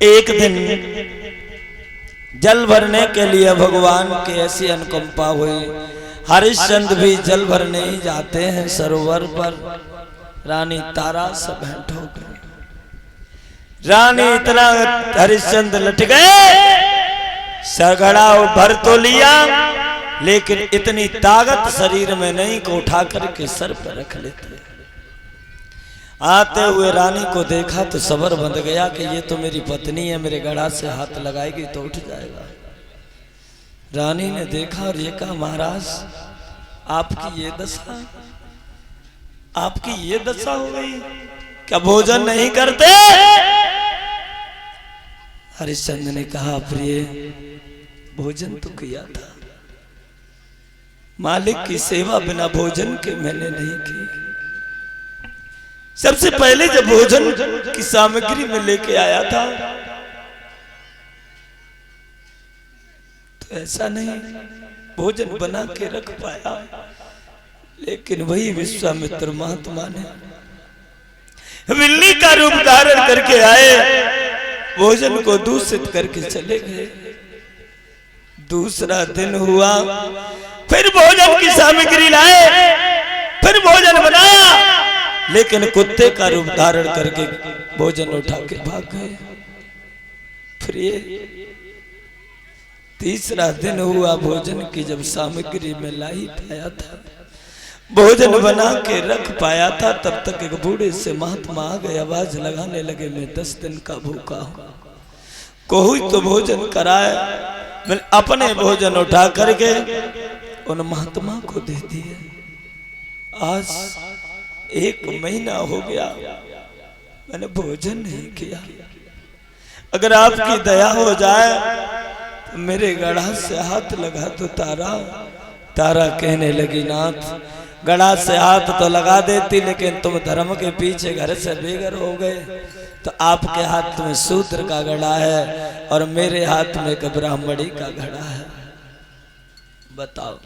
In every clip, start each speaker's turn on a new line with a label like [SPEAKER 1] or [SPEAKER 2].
[SPEAKER 1] एक दिन जल भरने के लिए भगवान की ऐसी अनुकंपा हुई। हरिश्चंद्र भी जल भरने ही जाते हैं सरोवर पर। रानी तारा से भेंट हो गई। रानी इतना हरिश्चंद्र लट गए, सरगड़ा भर तो लिया लेकिन इतनी ताकत शरीर में नहीं को उठा करके सर पर रख लेते। आते हुए रानी को देखा तो सबर बंध गया कि ये तो मेरी पत्नी है, मेरे गड़ा से हाथ लगाएगी तो उठ जाएगा। रानी ने देखा और ये कहा, महाराज आपकी ये दशा, आपकी ये दशा हो गई, क्या भोजन नहीं करते? हरिश्चंद्र ने कहा, प्रिय भोजन तो किया था, मालिक की सेवा बिना भोजन के मैंने नहीं की। सबसे पहले जब भोजन की सामग्री में लेके आया था तो ऐसा नहीं भोजन बना के रख पाया, लेकिन वही विश्वामित्र महात्मा ने बिल्ली का रूप धारण करके आए, भोजन को दूषित करके चले गए। दूसरा दिन हुआ, फिर भोजन की सामग्री लाए, फिर भोजन बनाया, लेकिन कुत्ते का रूप धारण करके भोजन उठा के भाग गए। फिर ये तीसरा दिन हुआ, भोजन की जब सामग्री में ला ही पाया था, भोजन बना के रख पाया था, तब तक एक बूढ़े से महात्मा आ गए, आवाज लगाने लगे, मैं 10 दिन का भूखा हूं, कोई तो भोजन कराए। मैं अपने भोजन उठा करके उन महात्मा को दे दिए। आज 1 महीना हो गया मैंने भोजन नहीं किया, अगर आपकी दया हो जाए तो मेरे गड़ा से हाथ लगा दो तारा। तारा कहने लगी, नाथ गड़ा से हाथ तो लगा देती, लेकिन तुम धर्म के पीछे घर से बेघर हो गए, तो आपके हाथ में शूद्र का घड़ा है और मेरे हाथ में एक ब्राह्मणी का घड़ा है। बताओ,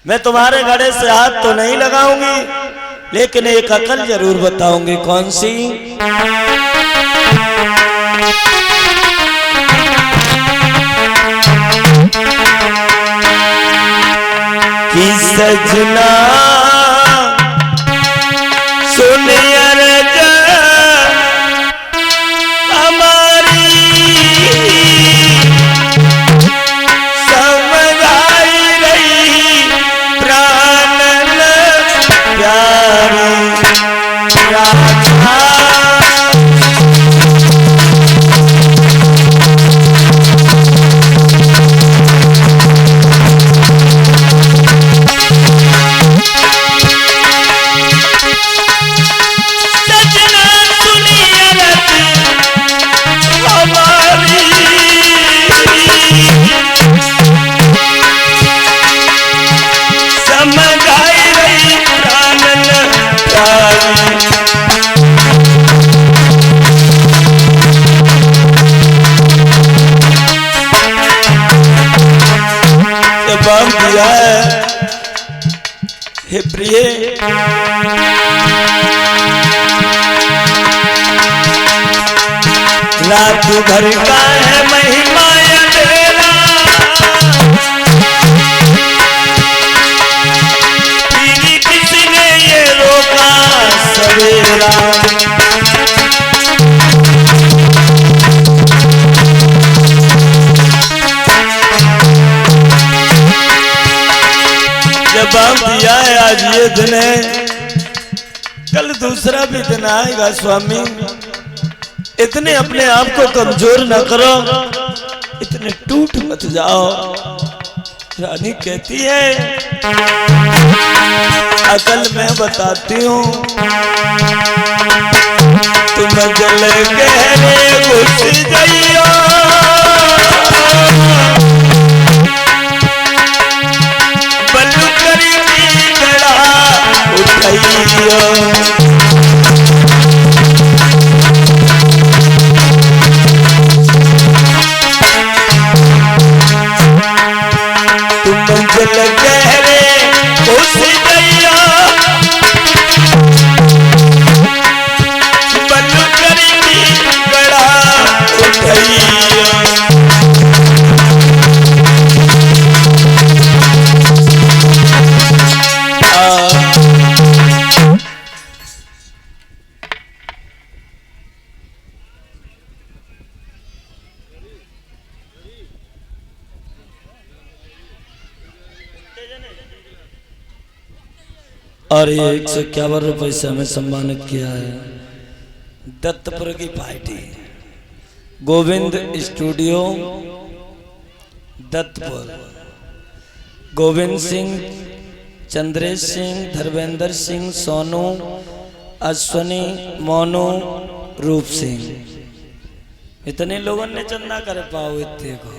[SPEAKER 1] मैं तुम्हारे घड़े से हाथ तो नहीं लगाऊंगी, लेकिन एक अकल जरूर बताऊंगी। कौन सी? कि सजना सुन अर्ज हमारी, समझाई रही प्राणन प्यारी राधा। हे प्रिय, रात भर का है महिमा तेरा, फिर किसने ये रोका सवेरा। जब आप दिया है, आज ये दिन है, कल दूसरा भी दिन आएगा। स्वामी इतने अपने आप को कमजोर न करो, इतने टूट मत जाओ। रानी कहती है, अकल मैं बताती हूँ, तुम जल गहरे घुस जाइयो, बलु करी गड़ा उठाइयो, तुम जल गहरे घुस जाइयो, बलु करी गड़ा और ये 151 रुपये से हमें सम्मानित किया है दत्तपुर की पार्टी गोविंद स्टूडियो दत्तपुर। गोविंद सिंह, चंद्रेश सिंह, धर्मेंद्र सिंह, सोनू, अश्वनी, मोनू, रूप सिंह, इतने लोगों ने चंदा कर पाओ इतने को।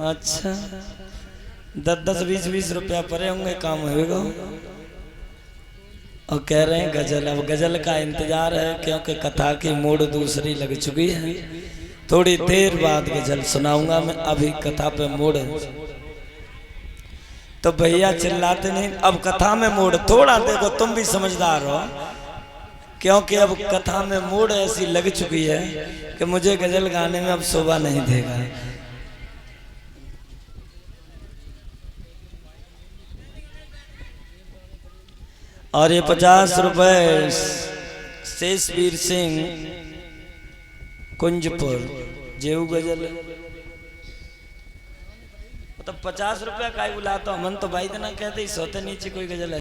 [SPEAKER 1] अच्छा 10-10, 20-20 रुपया परे होंगे काम होगा। और कह रहे हैं गजल, अब गजल का इंतजार है क्योंकि कथा की मूड दूसरी लग चुकी है। थोड़ी देर बाद गजल सुनाऊंगा मैं, अभी कथा पे मूड है तो भैया चिल्लाते नहीं। अब कथा में मूड थोड़ा देखो, तुम भी समझदार हो, क्योंकि अब कथा में मूड ऐसी लग चुकी है कि मुझे गजल गाने में अब शोभा नहीं देगा। और ये 50 रुपए शेषवीर सिंह कुंजपुर जेऊ गजल, मतलब 50 रुपया का ही बुलाता हूँ मन तो भाई देना कहते ही सोते नीचे कोई गजल है।